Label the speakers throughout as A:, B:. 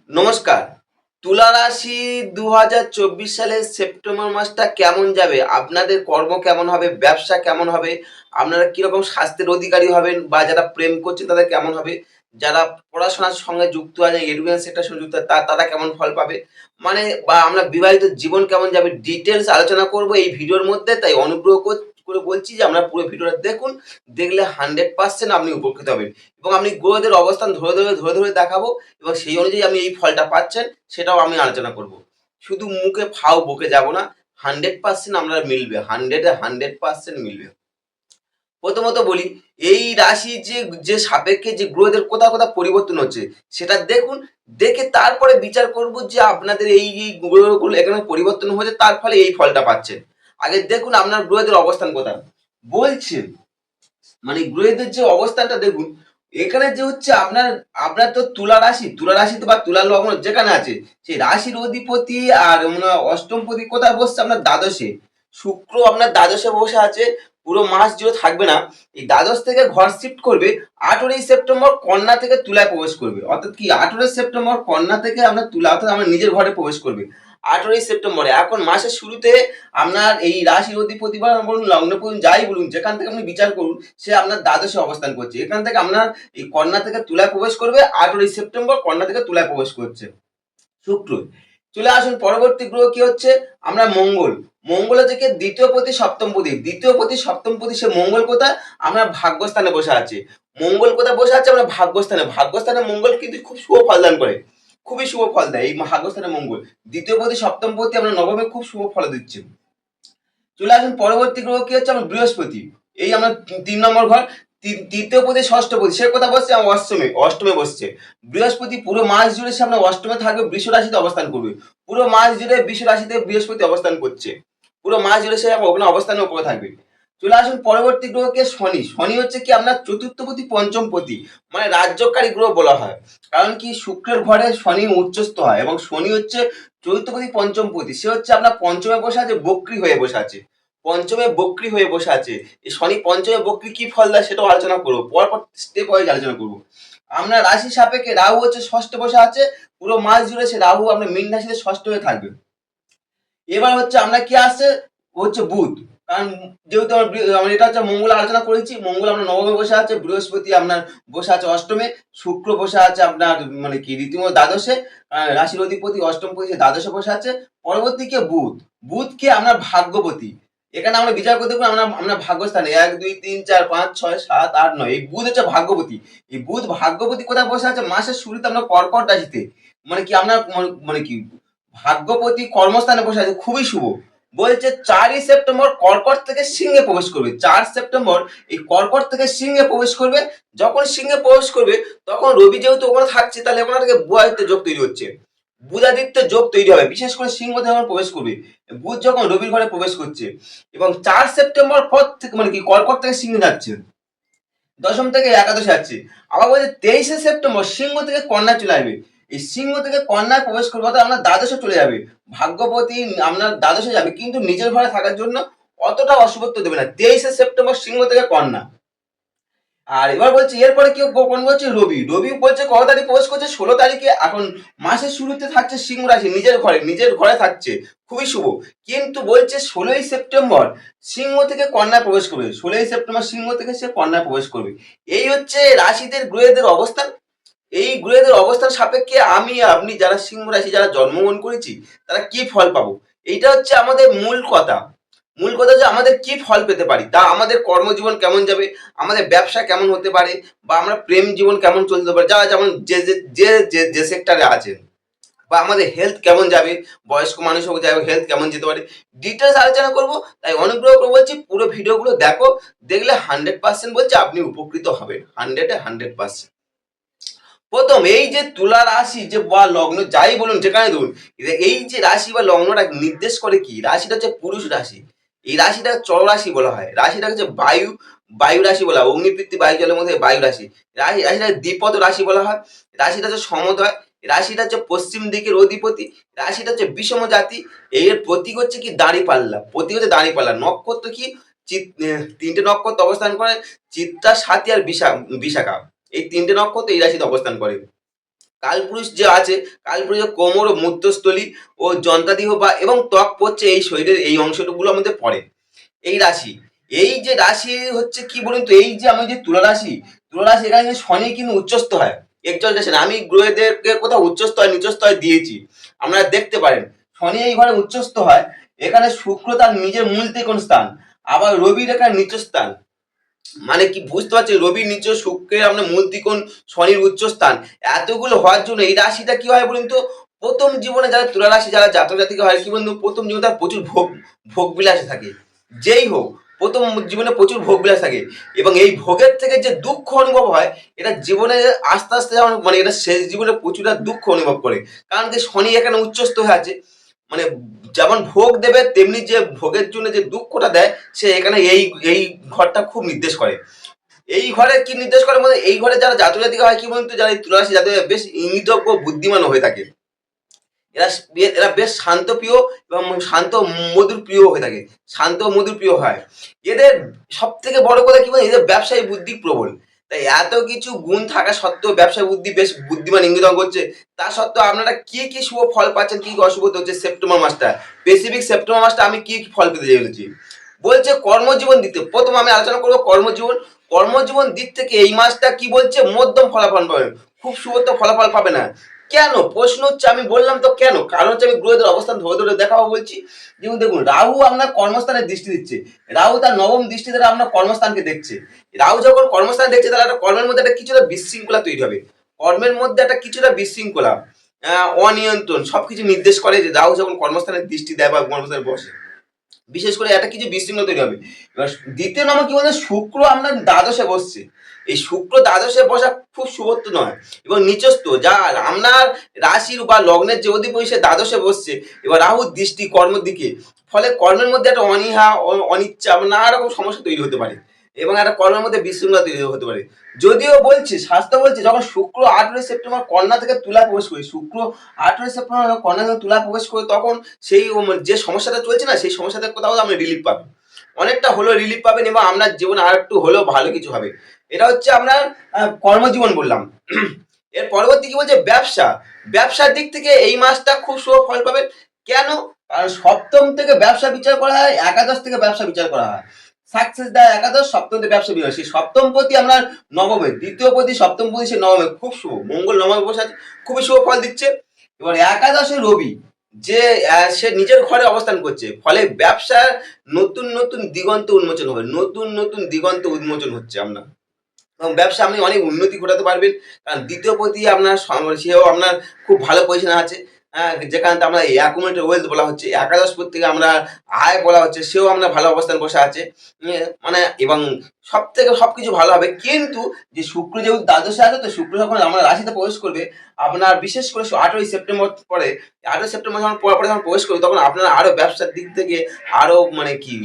A: নমস্কার। তুলা রাশি ২০২৪ সালের সেপ্টেম্বর মাসটা কেমন যাবে? আপনাদের কর্ম কেমন হবে? ব্যবসা কেমন হবে? আপনারা কিরকম স্বাস্থ্যের অধিকারী হবেন? বা যারা প্রেম করছে তাদের কেমন হবে? যারা পড়াশোনার সঙ্গে যুক্ত আছে, এডুকেশন সেক্টরের সঙ্গে যুক্ত আছে তারা কেমন ফল পাবে? মানে বা আমরা বিবাহিত জীবন কেমন যাবে? ডিটেইলস আলোচনা করব এই ভিডিওর মধ্যে। তাই অনুগ্রহ করে বলছি যে আপনারা পুরো ভিডিওটা দেখুন। দেখলে 100% আপনি উপকৃত হবেন। এবং আমি গ্রহদের অবস্থান ধরে দেখাবো। এবং সেই অনুযায়ী আপনি এই ফলটা পাচ্ছেন সেটাও আমি আলোচনা করব। শুধু মুখে ফাও বকে যাব না, 100% আমরা মিলবে, 100% মিলবে। প্রথমত বলি, এই রাশি যে সাপেক্ষে যে গ্রহদের কোথাও পরিবর্তন হচ্ছে সেটা দেখুন। দেখে তারপরে বিচার করব যে আপনাদের এই গ্রহগুলো এখানে পরিবর্তন হয়েছে, তার ফলে এই ফলটা পাচ্ছেন। আগে দেখুন আপনার গ্রহদের অবস্থান কোথায় বলছে। মানে গ্রহদের যে অবস্থানটা দেখুন, এখানে যে হচ্ছে আপনার আপনার তো তুলা রাশিতে বা তুলা লগ্ন যেখানে আছে সেই রাশির অধিপতি আর অষ্টমপতি কোথায় বসছে? আপনার দ্বাদশে। শুক্র আপনার দ্বাদশে বসে আছে, পুরো মাস জুড়ে থাকবে না। এই দ্বাদশ থেকে ঘর শিফট করবে 18ই সেপ্টেম্বর, কন্যা থেকে তুলায় প্রবেশ করবে। অর্থাৎ কি 18 সেপ্টেম্বর কন্যা থেকে আপনার তুলা অর্থাৎ আমার নিজের ঘরে প্রবেশ করবে 18ই সেপ্টেম্বরে। এখন মাসের শুরুতে আপনার এই রাশির অধিপতি বা বলুন লগ্নপতি যাই বলুন, যেখান থেকে আপনি বিচার করুন সে আপনার দ্বাদশে অবস্থান করছে। এখান থেকে আপনার এই কন্যা থেকে তুলায় প্রবেশ করবে 18ই সেপ্টেম্বর, কন্যা থেকে তুলায় প্রবেশ করছে শুক্র। চলে আসুন পরবর্তী গ্রহ কি হচ্ছে? আমরা মঙ্গল। মঙ্গল হচ্ছে কি দ্বিতীয় পতি সপ্তম পতি। দ্বিতীয় পতি সপ্তম পতি সে মঙ্গল কোথায়? আমরা ভাগ্যস্থানে বসে আছে। মঙ্গল কোথায় বসে আছে? আমরা ভাগ্যস্থানে। ভাগ্যস্থানে মঙ্গল কিন্তু খুব শুভ ফল দান করে, খুবই শুভ ফল দেয় এই ভাগ্যস্থানে মঙ্গল। দ্বিতীয় পতি সপ্তম পতি আমরা নবমে খুব শুভ ফল দিচ্ছে। চলে আসুন পরবর্তী গ্রহ কি হচ্ছে? আমার বৃহস্পতি। এই আমরা 3 নম্বর ঘর, তৃতীয় পতি ষষ্ঠ পতি সে কোথায় বসছে? আমার অষ্টমে, অষ্টমে বসছে। বৃহস্পতি পুরো মাস জুড়ে সে আপনার অষ্টমে থাকবে, বৃষ রাশিতে অবস্থান করবে। পুরো মাস জুড়ে বৃষ রাশিতে বৃহস্পতি অবস্থান করছে। পুরো মাস জুড়ে সে ওখানে অবস্থানের উপরে থাকবে। চলে আসুন পরবর্তী গ্রহকে শনি। শনি হচ্ছে কি আপনার চতুর্থ পতি পঞ্চম পতি, মানে রাজ্যকারী গ্রহ বলা হয়। কারণ কি শুক্রের ঘরে শনি উচ্চস্থ হয় এবং শনি হচ্ছে চতুর্থ পতি পঞ্চম পতি। সে হচ্ছে আপনার পঞ্চমে বসে আছে, বক্রী হয়ে বসে আছে। পঞ্চমে বক্রী হয়ে বসে আছে। এই শনি পঞ্চমে বক্রী কি ফল দেয় সেটাও আলোচনা করবো, পরপর স্টেপ ওয়াইজ আলোচনা করবো। আমরা রাশি সাপেক্ষে রাহু হচ্ছে ষষ্ঠে বসে আছে, পুরো মাস জুড়ে সে রাহু আপনার মীন রাশিতে ষষ্ঠ হয়ে থাকবে। এবার হচ্ছে আমরা কি আসছে হচ্ছে বুধ। কারণ যেহেতু আমরা এটা হচ্ছে মঙ্গল আলোচনা করেছি, মঙ্গল আমরা নবমে বসে আছে, বৃহস্পতি আপনার বসে আছে অষ্টমে, শুক্র বসে আছে আপনার মানে কি রীতিমতো দ্বাদশে। রাশির অধিপতি অষ্টম পতি দ্বাদশে বসে আছে। পরবর্তী কে বুধ। বুধকে আমরা ভাগ্যপতি। এখানে আমরা বিচার করতে পারি আমরা আমরা ভাগ্যস্থানে 1 2 3 4 5 6 7 8 9 এই বুধ হচ্ছে ভাগ্যপতি। এই বুধ ভাগ্যপতি কোথায় বসে আছে? মাসের শুরুতে আমরা কর্কট রাশিতে। মানে কি আমরা মানে কি ভাগ্যপতি কর্মস্থানে বসে আছে, খুবই শুভ। বলছে 4ই সেপ্টেম্বর কর্কট থেকে সিংহে প্রবেশ করবে। 4 সেপ্টেম্বর এই কর্কট থেকে সিংহে প্রবেশ করবে। যখন সিংহে প্রবেশ করবে তখন রবি যেহেতু ওখানে থাকছে, তাহলে ওখানে থেকে বুধাদিত্য যোগ তৈরি হচ্ছে। বুধাদিত্য যোগ তৈরি হবে, বিশেষ করে সিংহ যখন প্রবেশ করবে, বুধ যখন রবির ঘরে প্রবেশ করছে। এবং 4 সেপ্টেম্বর পর থেকে মানে কি কর্কট থেকে সিংহে যাচ্ছে, দশম থেকে একাদশে যাচ্ছে। আবার বলছে 23শে সেপ্টেম্বর সিংহ থেকে কন্যা চলে আসবে। এই সিংহ থেকে কন্যায় প্রবেশ করবে, অর্থাৎ আপনার দ্বাদশে চলে যাবে। ভাগ্যপতি আপনার দ্বাদশে যাবে, কিন্তু নিজের ঘরে থাকার জন্য অতটা অশুভত্ব দেবে না। 23শে সেপ্টেম্বর সিংহ থেকে কন্যা। আর এবার বলছে এরপরে কি কোন বলছে রবি। রবি বলছে কত তারিখ প্রবেশ করছে? 16 তারিখে। এখন মাসের শুরুতে থাকছে সিংহ রাশি, নিজের ঘরে থাকছে, খুবই শুভ। কিন্তু বলছে 16ই সেপ্টেম্বর সিংহ থেকে কন্যায় প্রবেশ করবে। 16ই সেপ্টেম্বর সিংহ থেকে সে কন্যায় প্রবেশ করবে। এই হচ্ছে রাশিদের গ্রহদের অবস্থান। এই গ্রহদের অবস্থান সাপেক্ষে আমি আপনি যারা সিংহ রাশি যারা জন্মগ্রহণ করেছি তারা কি ফল পাবো, এইটা হচ্ছে আমাদের মূল কথা। মূল কথা যে আমাদের কি ফল পেতে পারি, তা আমাদের কর্মজীবন কেমন যাবে, আমাদের ব্যবসা কেমন হতে পারে, বা আমরা প্রেম জীবন কেমন চলতে পারে, যারা যেমন যে সেক্টরে আছে, বা আমাদের হেলথ কেমন যাবে, বয়স্ক মানুষ হোক যাই হোক হেলথ কেমন যেতে পারে, ডিটেলস আলোচনা করবো। তাই অনুগ্রহ করে বলছি পুরো ভিডিওগুলো দেখো। দেখলে 100% বলছে আপনি উপকৃত হবেন, 100%। প্রথম এই যে তুলা রাশি যে বা লগ্ন যাই বলুন যেখানে ধরুন, এই যে রাশি বা লগ্নটা নির্দেশ করে কি? রাশিটা হচ্ছে পুরুষ রাশি। এই রাশিটা চর রাশি বলা হয়। রাশিটা হচ্ছে বায়ু, বায়ু রাশি বলা হয়। অগ্নিবৃত্তি বায়ু জলের মধ্যে বায়ু রাশি। রাশিটা দ্বিপদ রাশি বলা হয়। রাশিটা হচ্ছে সমোদয়। রাশিটা হচ্ছে পশ্চিম দিকের অধিপতি। রাশিটা হচ্ছে বিষম জাতি। এর প্রতীক হচ্ছে কি দাঁড়িপাল্লা। প্রতীক হচ্ছে দাঁড়িপাল্লা। নক্ষত্র কি? 3টে নক্ষত্র অবস্থান করে, চিত্রা, স্বাতী আর বিশাখা। এই 3টে নক্ষত্র এই রাশিতে অবস্থান করে। কালপুরুষ যে আছে, কালপুরুষের কোমর ও মূত্রস্থলী ও যন্ত্রাদিহ বা এবং ত্বক পড়ছে এই শরীরের এই অংশগুলোর মধ্যে পড়ে। এই রাশি, এই যে রাশি হচ্ছে কি বলুন তো, এই যে আমি যে তুলা রাশি, তুলা রাশি এখানে কিন্তু শনি কিন্তু উচ্চস্থ হয়। এক্সালটেশন, আমি গ্রহদেরকে কোথাও উচ্চস্থ হয় নিচস্থ হয় দিয়েছি, আপনারা দেখতে পারেন। শনি এই ঘরে উচ্চস্থ হয়, এখানে শুক্র তার নিজের মূল ত্রিকোণ স্থান, আবার রবির এখানে নিচ স্থান। মানে কি বুঝতে পারছি, রবির নিচ, শুক্রের আপনার মূল ত্রিকোণ, শনির উচ্চ স্থান, এতগুলো হওয়ার জন্য এই রাশিটা কি হয় বলুন তো, প্রথম জীবনে যারা তুলা রাশি যারা জাতক জাতিকা হয় কি বলুন তো, প্রথম জীবনে তার প্রচুর ভোগ ভোগ বিলাসে থাকে। যেই হোক, প্রথম জীবনে প্রচুর ভোগ বিলাস থাকে, এবং এই ভোগের থেকে যে দুঃখ অনুভব হয়, এটা জীবনে আস্তে আস্তে যেমন মানে এটা শেষ জীবনে প্রচুর দুঃখ অনুভব করে। কারণ কি শনি এখানে উচ্চস্থ হয়ে আছে, মানে যেমন ভোগ দেবে তেমনি যে ভোগের জন্য যে দুঃখটা দেয়, সে এখানে এই এই ঘরটা খুব নির্দেশ করে। এই ঘরে কি নির্দেশ করে মানে, এই ঘরে যারা জাতক জাতিকা হয় কি বলুন তো, যারা এই তুলা রাশি জাতক বেশ ইঙ্গিতজ্ঞ বুদ্ধিমান হয়ে থাকে। এরা এরা বেশ শান্তপ্রিয় এবং শান্ত মধুর প্রিয় হয়ে থাকে, শান্ত মধুর প্রিয় হয়। এদের সব থেকে বড় কথা কি বলে, এদের ব্যবসায়ী বুদ্ধি প্রবল। তাই এত কিছু গুণ থাকা সত্ত্বেও ব্যবসায় বুদ্ধি বেশ বুদ্ধিমান ইঙ্গিত করছে। তা সত্ত্বেও আপনারা কি কি শুভ ফল পাচ্ছেন, কি কি অশুভ হচ্ছে সেপ্টেম্বর মাসটা, স্পেসিফিক সেপ্টেম্বর মাসটা আমি কি কি ফল পেতে চলেছি। বলছে কর্মজীবন দিতে, প্রথম আমি আলোচনা করবো কর্মজীবন। কর্মজীবন দিক থেকে এই মাসটা কি বলছে, মধ্যম ফলাফল পাবেন, খুব সুবর্ত ফলাফল পাবে না। কেন প্রশ্ন হচ্ছে, আমি বললাম তো কেন, কারণ হচ্ছে আমি গ্রহদের অবস্থান ধরে ধরে দেখাবো বলছি। যেমন দেখুন, রাহু আপনার কর্মস্থানে দৃষ্টি দিচ্ছে, রাহু তার নবম দৃষ্টি দ্বারা আপনার কর্মস্থানকে দেখছে। রাহু যখন কর্মস্থান দেখছে, তাহলে একটা কর্মের মধ্যে একটা কিছুটা বিশৃঙ্খলা তৈরি হবে, কর্মের মধ্যে একটা কিছুটা বিশৃঙ্খলা, অনিয়ন্ত্রণ সবকিছু নির্দেশ করে যে রাহু যখন কর্মস্থানে দৃষ্টি দেয় বা কর্মস্থানে বসে, বিশেষ করে একটা কিছু বিশৃঙ্খলা তৈরি হবে। এবার দ্বিতীয় নম্বর কি বলতে, শুক্র আপনার দ্বাদশে বসছে। এই শুক্র দ্বাদশে বসা খুব শুভত্ব নয়, এবং নিচস্থ যা আপনার রাশির বা লগ্নের যে অধিপতি সে দ্বাদশে বসছে, এবার রাহুর দৃষ্টি কর্মের দিকে, ফলে কর্মের মধ্যে একটা অনীহা অনিচ্ছা নানা রকম সমস্যা তৈরি হতে পারে, এবং একটা কর্মের মধ্যে বিশৃঙ্খলা তৈরি হতে পারে। যদিও বলছে শাস্ত্র বলছে, যখন শুক্র 8ই সেপ্টেম্বর কন্যা থেকে তুলা প্রবেশ করে, শুক্র 8ই সেপ্টেম্বর কন্যা থেকে তুলা প্রবেশ করে, তখন সেই যে সমস্যাটা চলছে না, সেই সমস্যাটা কোথাও আপনি রিলিফ পাবেন, অনেকটা হলেও রিলিফ পাবেন, এবং আপনার জীবনে আর একটু হলেও ভালো কিছু হবে। এটা হচ্ছে আপনার কর্মজীবন বললাম। এর পরবর্তী কি বলছে, ব্যবসা। ব্যবসার দিক থেকে এই মাসটা খুব শুভ ফল পাবেন। কেন, কারণ সপ্তম থেকে ব্যবসা বিচার করা হয়, একাদশ থেকে ব্যবসা বিচার করা হয়। সাকসেস দেয় একাদশ, সপ্তম থেকে ব্যবসা বিচার, সেই সপ্তম প্রতি আপনার নবমে, দ্বিতীয় প্রতি সপ্তম প্রতি সে নবমে, খুব শুভ, মঙ্গল নবমে বসে আছে, খুবই শুভ ফল দিচ্ছে। এবার একাদশে রবি, যে সে নিজের ঘরে অবস্থান করছে, ফলে ব্যবসার নতুন নতুন দিগন্ত উন্মোচন হবে, নতুন নতুন দিগন্ত উন্মোচন হচ্ছে আপনার, এবং ব্যবসা আপনি অনেক উন্নতি ঘটাতে পারবেন। কারণ দ্বিতীয় প্রতি আপনার সেও আপনার খুব ভালো পজিশনে আছে। হ্যাঁ, যেখানে আমরা অ্যাকুমুলেটেড ওয়েলথ বলা হচ্ছে, একাদশ পদ থেকে আমরা আয় বলা হচ্ছে, সেও আমরা ভালো অবস্থান বসে আছে। মানে এবং সব থেকে সবকিছু ভালো হবে। কিন্তু যে শুক্র যেহেতু দ্বাদশে আছে, তো শুক্র যখন আমার রাশিতে প্রবেশ করবে, আপনার বিশেষ করে 8ই সেপ্টেম্বর পরে, 8ই সেপ্টেম্বর যখন পরে যখন প্রবেশ করবে, তখন আপনার আরো ব্যবসার দিক থেকে আরো মানে কি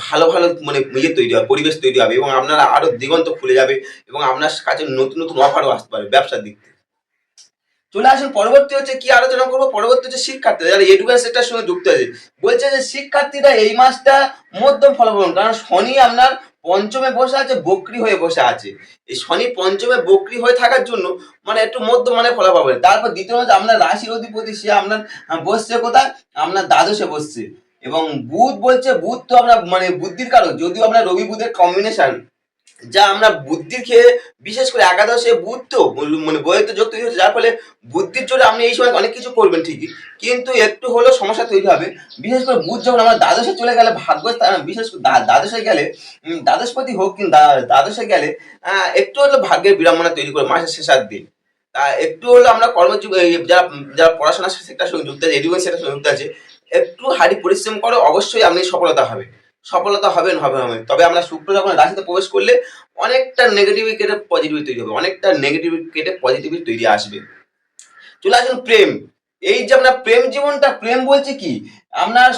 A: ভালো ভালো মানে তৈরি হবে, পরিবেশ তৈরি হবে, এবং আপনারা আরো দিগন্ত খুলে যাবে, এবং আপনার কাছে নতুন নতুন অফারও আসতে পারে ব্যবসার দিক থেকে। চলে আসুন পরবর্তী হচ্ছে কি আলোচনা করবো, পরবর্তী হচ্ছে শিক্ষার্থীরা যারা এডুকেশন সেক্টরের সঙ্গে যুক্ত আছে। বলছে যে শিক্ষার্থীরা এই মাসটা মধ্যম ফলাফল, কারণ শনি আপনার পঞ্চমে বসে আছে, বক্রী হয়ে বসে আছে। এই শনি পঞ্চমে বক্রী হয়ে থাকার জন্য মানে একটু মধ্যম মানে ফলাফল পাবেন। তারপর দ্বিতীয় হচ্ছে আপনার রাশির অধিপতি, সে আপনার বসছে কোথায়, আপনার দ্বাদশে বসছে। এবং বুধ বলছে, বুধ তো আপনার মানে বুদ্ধির কারক, যদিও আপনার রবি বুধের কম্বিনেশন, যা আমরা বুদ্ধির খেয়ে, বিশেষ করে একাদশে বুধ তো মানে বইয়ে তো যোগ তৈরি হচ্ছে, যার ফলে বুদ্ধির জোরে আপনি এই সময় অনেক কিছু করবেন ঠিকই, কিন্তু একটু হলেও সমস্যা তৈরি হবে। বিশেষ করে বুধ যখন আমরা দ্বাদশে চলে গেলে, ভাগ্য বিশেষ করে দ্বাদশে গেলে, দ্বাদশপতি হোক কিন্তু দ্বাদশে গেলে একটু হলেও ভাগ্যের বিড়ম্বনা তৈরি করে মাসের শেষার দিন। তা একটু হলেও আমরা কর্মজীব যারা যারা পড়াশোনার সেক্টরের সঙ্গে যুক্ত আছে, এডুকেশন সেক্টরের সঙ্গে যুক্ত আছে, একটু হাড়ি পরিশ্রম করে অবশ্যই আপনি সফলতা হবে, সফলতা হবেন হবে হবে। তবে আমরা শুক্র যখন রাশিতে প্রবেশ করলে অনেকটা নেগেটিভ কেটে পজিটিভ তৈরি হবে, অনেকটা নেগেটিভ কেটে পজিটিভ তৈরি আসবে। চলে আসুন প্রেম। এই যে আপনার প্রেম জীবনটা, প্রেম বলছে কি, আপনার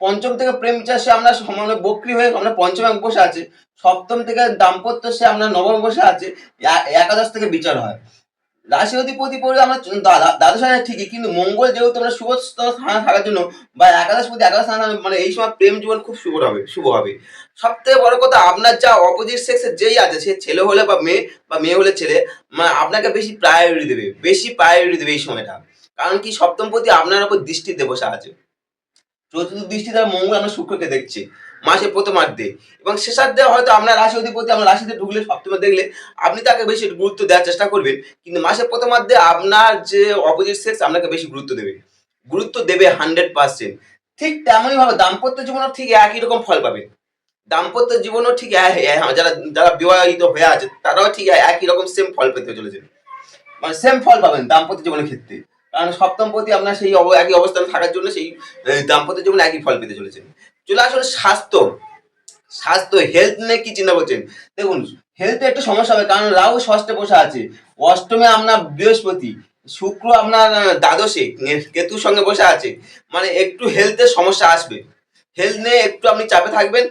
A: পঞ্চম থেকে প্রেম বিচার সে আপনার মানে বক্রী হয়ে আপনার পঞ্চমে বসে আছে, সপ্তম থেকে দাম্পত্য সে আপনার নবম বসে আছে, একাদশ থেকে বিচার হয়। রাশি অধিপতি পড়বে আমরা দ্বাদশ স্থানে ঠিকই, কিন্তু মঙ্গল যেহেতু আমরা শুভ স্থানে থাকার জন্য, বা একাদশ প্রতি একাদশ স্থানে, মানে এই সময় প্রেম জীবন খুব শুভ হবে, শুভ হবে। সবথেকে বড় কথা, আপনার যা অপোজিট সেক্সের যেই আছে, সে ছেলে হলে বা মেয়ে, বা মেয়ে হলে ছেলে, মানে আপনাকে বেশি প্রায়োরিটি দেবে, বেশি প্রায়োরিটি দেবে এই সময়টা। কারণ কি, সপ্তমপতি আপনার উপর দৃষ্টিতে বসে আছে। চতুর্থ দৃষ্টি দ্বারা মঙ্গল আপনার শুক্রকে দেখছে মাসের প্রথমার্ধে, এবং শেষার্ধে হয়তো আপনার রাশি অধিপতি আপনার রাশিতে ঢুকলে, সপ্তমে দেখলে আপনি তাকে বেশি গুরুত্ব দেওয়ার চেষ্টা করবেন, কিন্তু মাসের প্রথমার্ধে আপনার যে অপোজিট সেক্স আপনাকে বেশি গুরুত্ব দেবে, গুরুত্ব দেবে 100%। ঠিক তেমনই ভাবে দাম্পত্য জীবনও ঠিক একই রকম ফল পাবেন। দাম্পত্য জীবনও ঠিক যারা যারা বিবাহিত হয়ে আছে তারাও ঠিক একই রকম সেম ফল পেতে চলেছে, মানে সেম ফল পাবেন দাম্পত্য জীবনের ক্ষেত্রে। কারণ সপ্তম পতি আপনার সেই একই অবস্থানে থাকার জন্য সেই দাম্পত্য জীবনে একই ফল পেতে চলেছেন। চলে আসলে স্বাস্থ্য। স্বাস্থ্য হেলথ নিয়ে কি চিন্তা করছেন? দেখুন, হেলথে একটু সমস্যা হবে, কারণ রাহু ষষ্ঠে বসে আছে, অষ্টমে আপনার বৃহস্পতি, শুক্র আপনার দ্বাদশে কেতুর সঙ্গে বসে আছে, মানে একটু হেলথের সমস্যা আসবে। হেলথ নিয়ে একটু আপনি চাপে থাকবেন।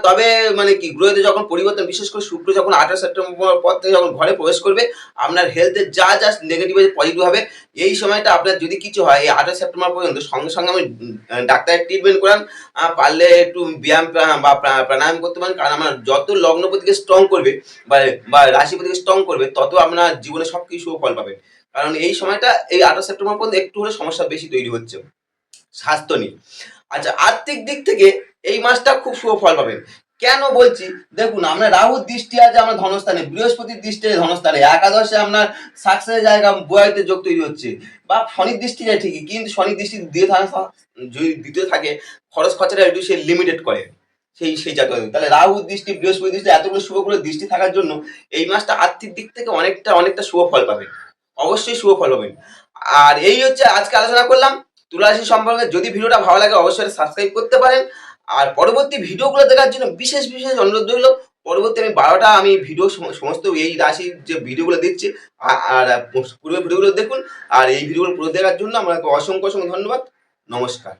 A: তবে মানে কি, গ্রহতে যখন পরিবর্তন, বিশেষ করে শুক্র যখন 28 সেপ্টেম্বর পর থেকে যখন ঘরে প্রবেশ করবে, আপনার হেলথের যা যা নেগেটিভ আছে পজিটিভ হবে। এই সময়টা আপনার যদি কিছু হয়, এই 28 সেপ্টেম্বর পর্যন্ত সঙ্গে সঙ্গে আমি ডাক্তারের ট্রিটমেন্ট করান। পারলে একটু ব্যায়াম বা প্রাণায়াম করতে পারেন, কারণ আমার যত লগ্নপতিকে স্ট্রং করবে বা বা রাশিপতিকে স্ট্রং করবে, তত আপনার জীবনে সবকিছু ফল পাবেন। কারণ এই সময়টা, এই 28 সেপ্টেম্বর পর্যন্ত একটু হলে সমস্যা বেশি তৈরি হচ্ছে স্বাস্থ্য নিয়ে। আচ্ছা, আর্থিক দিক থেকে এই মাসটা খুব শুভ ফল পাবেন। কেন বলছি? দেখুন, আপনার রাহুর দৃষ্টি আছে আমার ধনস্থানে, বৃহস্পতির দৃষ্টি আছে ধনস্থানে, একাদশে আপনার সাকসেসের জায়গা বয়াইতে যোগ তৈরি হচ্ছে, বা শনির দৃষ্টি যায় ঠিকই, কিন্তু শনির দৃষ্টি দিয়ে যদি দ্বিতীয় থাকে, খরচ খরচাটা একটু সে লিমিটেড করে সেই জাতীয়। তাহলে রাহুর দৃষ্টি, বৃহস্পতি দৃষ্টি, এতগুলো শুভগুলো দৃষ্টি থাকার জন্য এই মাসটা আর্থিক দিক থেকে অনেকটা অনেকটা শুভ ফল পাবেন, অবশ্যই শুভ ফল পাবেন। আর এই হচ্ছে আজকে আলোচনা করলাম তুলা রাশি সম্পর্কে। যদি ভিডিওটা ভালো লাগে অবশ্যই সাবস্ক্রাইব করতে পারেন, আর পরবর্তী ভিডিওগুলো দেখার জন্য বিশেষ বিশেষ অনুরোধ রইল। পরবর্তী আমি 12টা আমি ভিডিও সমস্ত এই রাশির যে ভিডিওগুলো দিচ্ছি, আর পূর্বের ভিডিওগুলো দেখুন। আর এই ভিডিওগুলো পুরো দেখার জন্য আমাকে অসংখ্য অসংখ্য ধন্যবাদ। নমস্কার।